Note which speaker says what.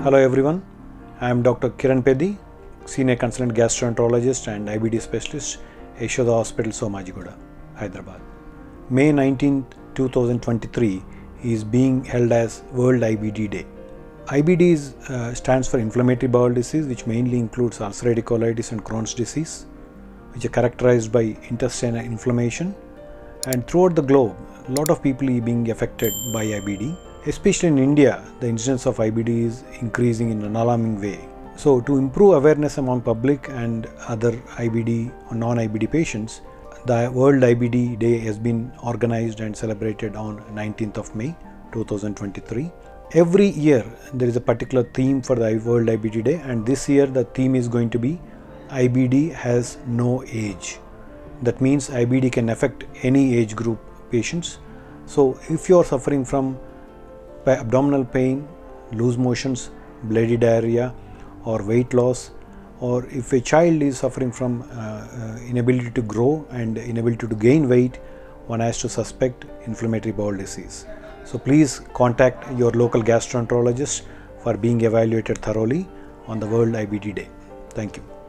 Speaker 1: Hello everyone, I am Dr. Kiran Peddi, Senior Consultant Gastroenterologist and IBD Specialist, Yashoda Hospitals, Somajigoda, Hyderabad. May 19, 2023 is being held as World IBD Day. IBD stands for Inflammatory Bowel Disease, which mainly includes ulcerative colitis and Crohn's disease, which are characterized by intestinal inflammation. And throughout the globe, a lot of people are being affected by IBD. Especially in India, the incidence of IBD is increasing in an alarming way. So, to improve awareness among public and other IBD or non-IBD patients, the World IBD Day has been organized and celebrated on 19th of May 2023. Every year, there is a particular theme for the World IBD Day, and this year the theme is going to be IBD has no age. That means IBD can affect any age group patients. So, if you are suffering from abdominal pain, loose motions, bloody diarrhea or weight loss, or if a child is suffering from inability to grow and inability to gain weight, one has to suspect inflammatory bowel disease. So please contact your local gastroenterologist for being evaluated thoroughly on the World IBD Day. Thank you.